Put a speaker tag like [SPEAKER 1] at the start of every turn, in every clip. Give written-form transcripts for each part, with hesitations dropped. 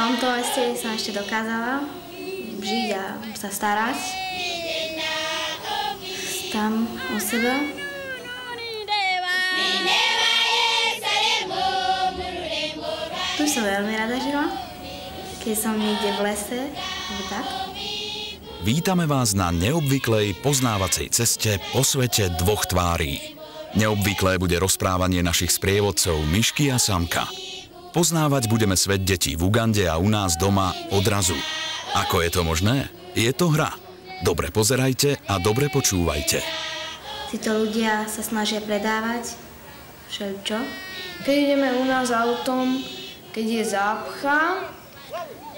[SPEAKER 1] tomto meste som ešte dokázala žiť a sa starať tam o seba. Tu som veľmi rada žila, keď som niekde v lese, alebo tak.
[SPEAKER 2] Vítame vás na neobvyklej poznávacej ceste po svete dvoch tvárí. Neobvyklé bude rozprávanie našich sprievodcov Mišky a Samka. Poznávať budeme svet detí v Ugande a u nás doma odrazu. Ako je to možné? Je to hra. Dobre pozerajte a dobre počúvajte.
[SPEAKER 1] Títo ľudia sa snažia predávať všeličo.
[SPEAKER 3] Keď ideme u nás autom, keď je zápcha,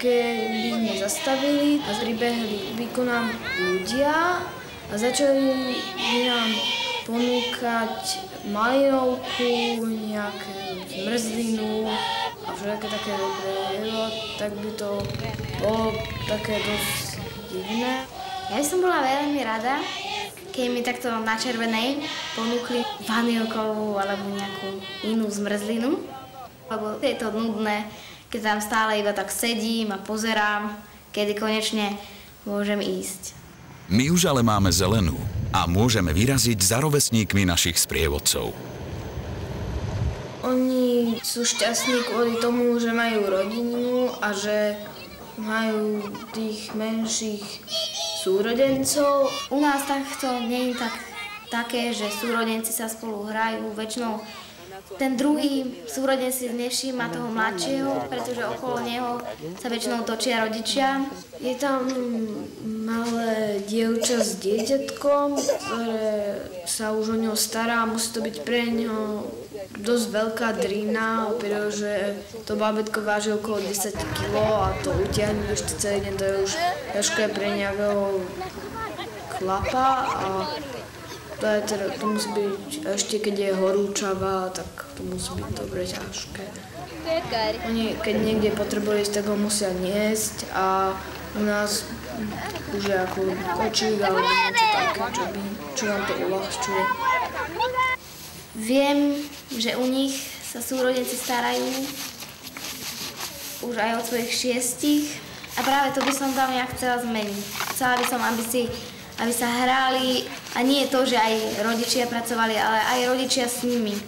[SPEAKER 3] keď by sme zastavili a pribehli by ku nám ľudia a začali by nám ponúkať malinovku, nejakú zmrzlinu a všetké také dobré jedlo, tak by to bolo také dosť divné.
[SPEAKER 1] Ja by som bola veľmi rada, keď mi takto na červenej ponúkli vanilkovú alebo nejakú inú zmrzlinu, lebo je to nudné, keď tam stále iba tak sedím a pozerám, kedy konečne môžem ísť.
[SPEAKER 2] My už ale máme zelenú a môžeme vyraziť za rovesníkmi našich sprievodcov.
[SPEAKER 3] Oni sú šťastní kvôli tomu, že majú rodinu a že majú tých menších súrodencov.
[SPEAKER 1] U nás takto nie je také, že súrodenci sa spolu hrajú. Väčšinou ten druhý súrodenec si nevšíma toho mladšieho, pretože okolo neho sa väčšinou točia rodičia.
[SPEAKER 3] Je tam malé dievča s dieťatkom, ktoré sa už o ňo stará. Musí to byť pre ňo dosť veľká drina, pretože to bábätko váži okolo 10 kg a to utiahnuť ešte celý deň, to je už ťažké pre nejakého chlapa a to musí byť, ešte keď je horúčava, tak to musí byť dobre ťažké. Oni, keď niekde potrebujú ísť, tak ho musia niesť a u nás už je ako kočík alebo niečo také, čo nám to uľahčuje.
[SPEAKER 1] Viem, že u nich sa súrodenci starajú už aj od svojich 6 a práve to by som tam ja chcela zmeniť. Chcela by som, aby sa hrali a nie je to, že aj rodičia pracovali, ale aj rodičia s nimi.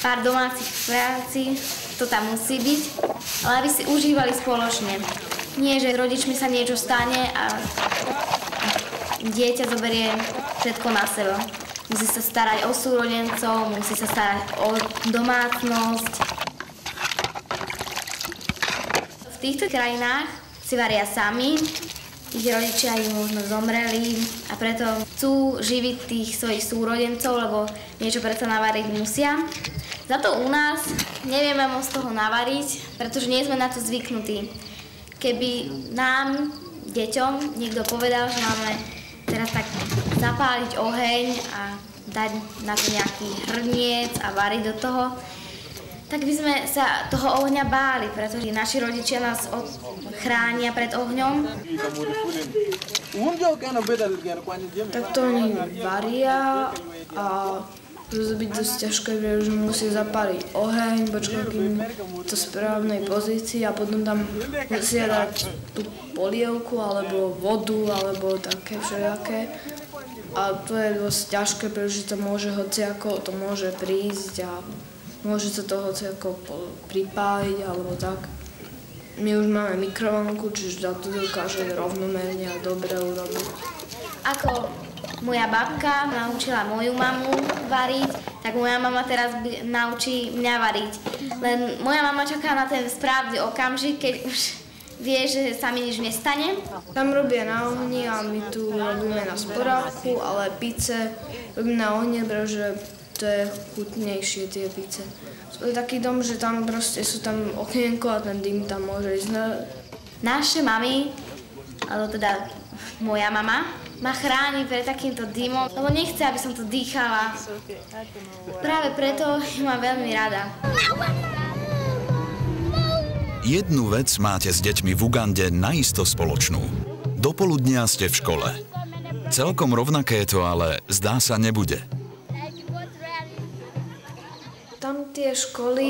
[SPEAKER 1] Pár domácich práci, to tam musí byť, ale aby si užívali spoločne. Nie, že rodičmi sa niečo stane a dieťa zoberie všetko na seba. Musí sa starať o súrodencov, musí sa starať o domácnosť. V týchto krajinách si varia sami, ich rodičia im možno zomreli a preto chcú živiť tých svojich súrodencov, lebo niečo predsa navariť musia. Za to u nás nevieme moc toho navariť, pretože nie sme na to zvyknutí. Keby nám, deťom, niekto povedal, že máme teraz tak zapáliť oheň a dať na to nejaký hrniec a variť do toho, tak by sme sa toho ohňa báli, pretože naši rodičia nás chránia pred ohňom.
[SPEAKER 3] Tak to oni varia a môže byť dosť ťažké, že musí zapáliť oheň, počkať kým to v správnej pozícii a potom tam musia dať tú polievku alebo vodu alebo také všelijaké. A to je dosť ťažké, pretože to môže hociako, to môže prísť a môže sa to hociako pripáliť alebo tak. My už máme mikrovlnku, čiže to dokáže rovnomerne a dobre urobiť.
[SPEAKER 1] Ako moja babka naučila moju mamu variť, tak moja mama teraz naučí mňa variť. Len moja mama čaká na ten správny okamžik, keď už vie, že sa mi nič nestane.
[SPEAKER 3] Tam robia na ohni a my tu robíme na sporávku, ale pice robíme na ohni, pretože to je chutnejšie tie pice. To je taký dom, že tam proste sú tam okienko a ten dym tam môže ísť.
[SPEAKER 1] Naše mami, alebo teda moja mama, ma chráni pred takýmto dymom, lebo nechce, aby som to dýchala. Práve preto ju mám veľmi rada.
[SPEAKER 2] Jednu vec máte s deťmi v Ugande naisto spoločnú. Dopoludnia ste v škole. Celkom rovnaké to ale zdá sa nebude.
[SPEAKER 3] Tam tie iné školy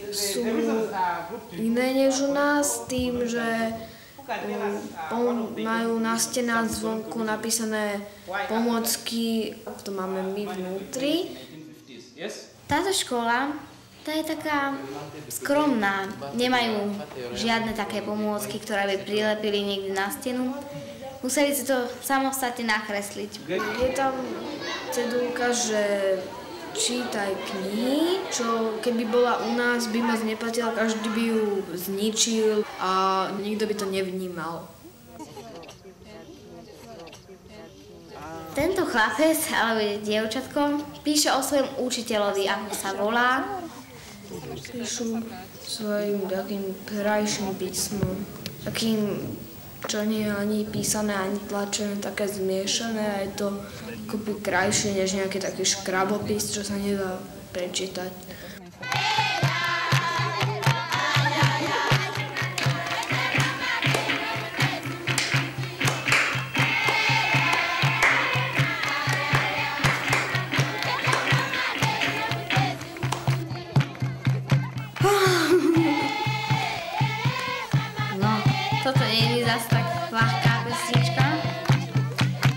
[SPEAKER 3] sú iné než u nás tým, že majú na stenách zvonku napísané pomôcky, to máme my vnútri.
[SPEAKER 1] Táto škola, tá je taká skromná. Nemajú žiadne také pomôcky, ktoré by prilepili niekde na stenu. Museli si to samostatne nakresliť.
[SPEAKER 3] Je tam cedulka, že čítaj knihy, čo keby bola u nás, by moc neplatila, každý by ju zničil a nikto by to nevnímal.
[SPEAKER 1] Tento chlapec, alebo dievčatko, píše o svojom učiteľovi, ako sa volá.
[SPEAKER 3] Píšu svojim takým krajším písmom, takým, čo nie je ani písané, ani tlačené, také zmiešané a je to akoby krajšie než nejaký taký škrabopis, čo sa nedá prečítať.
[SPEAKER 1] No, toto nie je zase tak ľahká pesnička.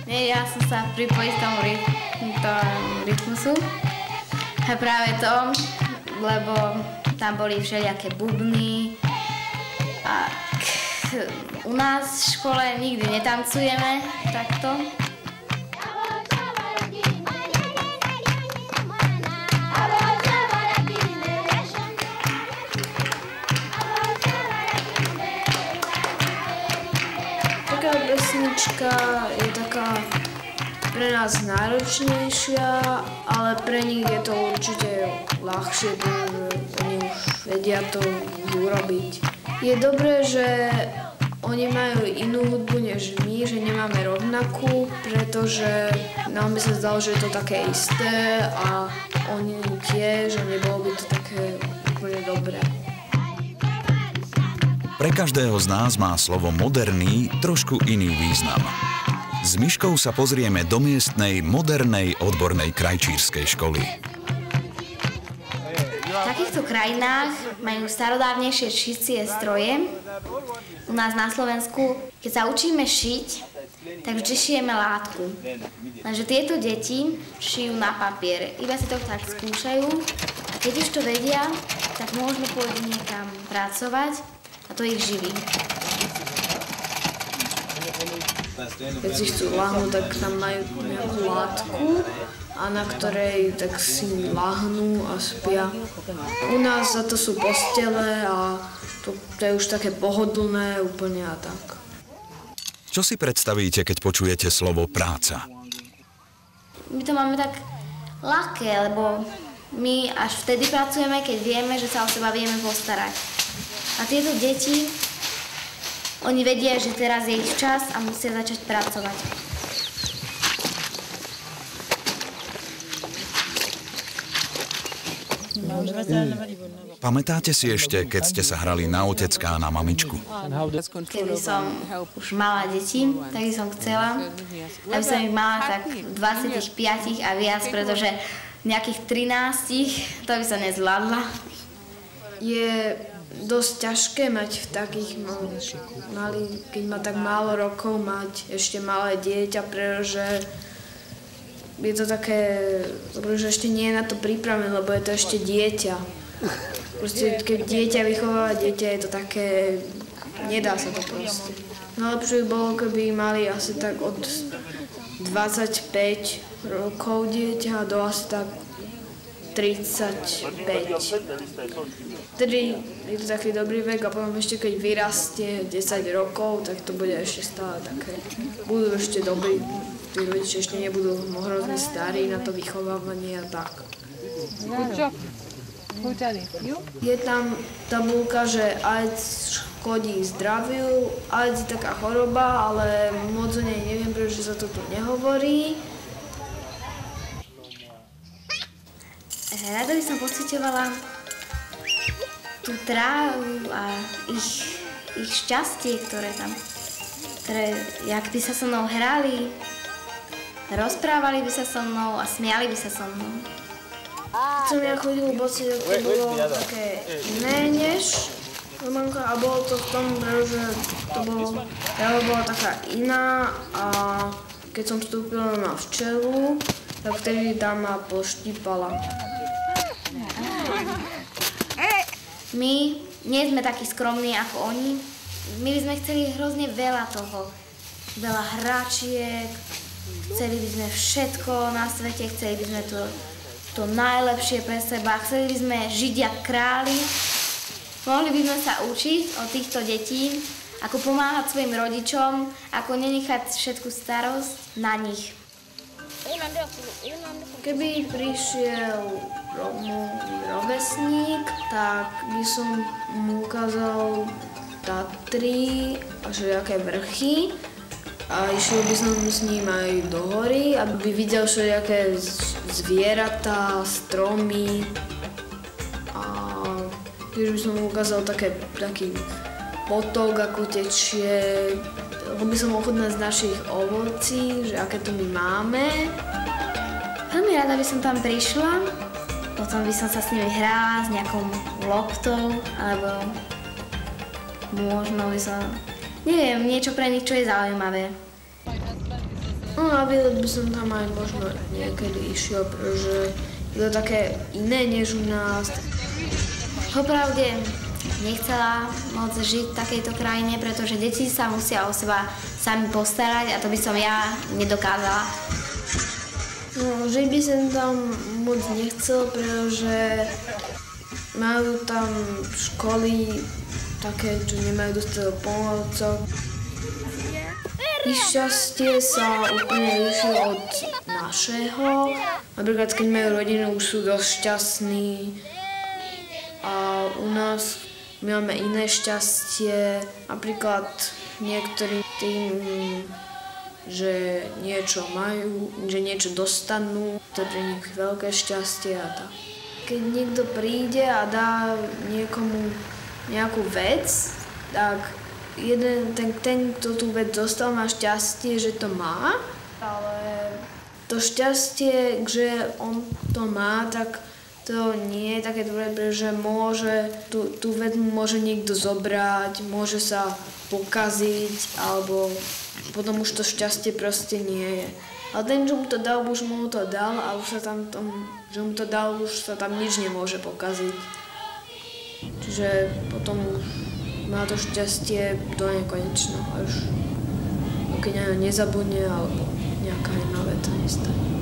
[SPEAKER 1] Ja som sa pripojil k tomu rytmusu. A práve to, lebo tam boli všelijaké bubny. A u nás v škole nikdy netancujeme takto.
[SPEAKER 3] Taká pesnička je taká pre nás náročnejšia, ale pre nich je to určite ľahšie, pretože oni už vedia to urobiť. Je dobré, že oni majú inú hudbu než my, že nemáme rovnakú, pretože nám by sa zdalo, že je to také isté a oni tiež, že nebolo by to také úplne dobré.
[SPEAKER 2] Pre každého z nás má slovo moderný trošku iný význam. S Miškou sa pozrieme do miestnej, modernej, odbornej krajčírskej školy.
[SPEAKER 1] V takýchto krajinách majú starodávnejšie šicie stroje. U nás na Slovensku, keď sa učíme šiť, tak vždy šijeme látku. Lenže tieto deti šijú na papier. Iba si to tak skúšajú a keď už to vedia, tak môžeme pôjsť niekam pracovať a to ich živí.
[SPEAKER 3] Keď si chcú láhnuť, tak tam majú nejakú látku a na ktorej tak si láhnú a spia. U nás za to sú postele a to je už také pohodlné úplne a tak.
[SPEAKER 2] Čo si predstavíte, keď počujete slovo práca?
[SPEAKER 1] My to máme tak ľahké, lebo my až vtedy pracujeme, keď vieme, že sa o seba vieme postarať. A tieto deti, oni vedia, že teraz je ich čas a musia začať pracovať.
[SPEAKER 2] Pamätáte si ešte, keď ste sa hrali na otecka a na mamičku?
[SPEAKER 1] Kedy som už mala deti, tak som chcela, aby som ich mala tak 25 a viac, pretože nejakých 13 to by som nezvládla.
[SPEAKER 3] Je dosť ťažké mať v takých keď má tak málo rokov, mať ešte malé dieťa, pretože je to také, že ešte nie je na to pripravené, lebo je to ešte dieťa. Proste, keď dieťa vychováva dieťa, je to také, nedá sa to proste. Najlepšie by bolo, keby mali asi tak od 25 rokov dieťa do asi tak 35. Vtedy je to taký dobrý vek a potom ešte keď vyrastie 10 rokov, tak to bude ešte stále také. Budú ešte dobrí, tí rodičia ešte nebudú hrozne starí na to vychovávanie a tak. Je tam tabuľka, že AIDS škodí zdraviu, AIDS je taká choroba, ale moc o nej neviem, pretože sa to tu nehovorí.
[SPEAKER 1] Rada by som pociťovala tú trávu a ich šťastie, ktoré jak by sa so mnou hrali, rozprávali by sa so mnou a smiali by sa so mnou.
[SPEAKER 3] Keď som ja chodil boci, to bolo také iné než Romanka a bolo to v tom, že to bolo, bola taká iná a keď som vstúpila na včelu, tak vtedy tam ma poštípala.
[SPEAKER 1] My nie sme takí skromní ako oni. My by sme chceli hrozne veľa toho. Veľa hračiek, chceli by sme všetko na svete, chceli by sme to najlepšie pre seba, chceli by sme žiť jak králi. Mohli by sme sa učiť od týchto detí, ako pomáhať svojim rodičom, ako nenechať všetku starosť na nich.
[SPEAKER 3] Keby prišiel môj rovesník, tak by som mu ukázal Tatry a všelijaké vrchy a išiel by som s ním aj do hory, aby videl všelijaké zvieratá, stromy a tiež by som mu ukázal taký potok, ako tečie. Bol by som ochotná z našich ovocí, že aké tu my máme.
[SPEAKER 1] Veľmi rada by som tam prišla, potom by som sa s nimi hrala s nejakou loptou, alebo možno by som, neviem, niečo pre nich, čo je zaujímavé.
[SPEAKER 3] No a výlet by som tam aj možno niekedy išiel, pretože je to také iné než u nás.
[SPEAKER 1] Popravde nechcela moc žiť v takejto krajine, pretože deti sa musia o seba sami postarať a to by som ja nedokázala.
[SPEAKER 3] No, žiť by som tam moc nechcel, pretože majú tam školy také, čo nemajú dostatok pomôcok. Ich šťastie sa úplne líši od našeho. Napríklad, keď majú rodinu, už sú dosť šťastní. A u nás my máme iné šťastie. Napríklad niektorí tým, že niečo majú, že niečo dostanú, to je pre nich veľké šťastie a tak. Keď niekto príde a dá niekomu nejakú vec, tak ten, kto tú vec dostal, má šťastie, že to má, ale to šťastie, že on to má, tak to nie je také dobré, pretože tú vec môže niekto zobrať, môže sa pokaziť, alebo potom už to šťastie proste nie je. Ale ten, čo mu to dal, už mu to dal a už sa tam že mu to dal, už sa tam nič nemôže pokaziť. Čiže potom má to šťastie do nekonečna, až keď nezabudne alebo nejaká iná vec nestane.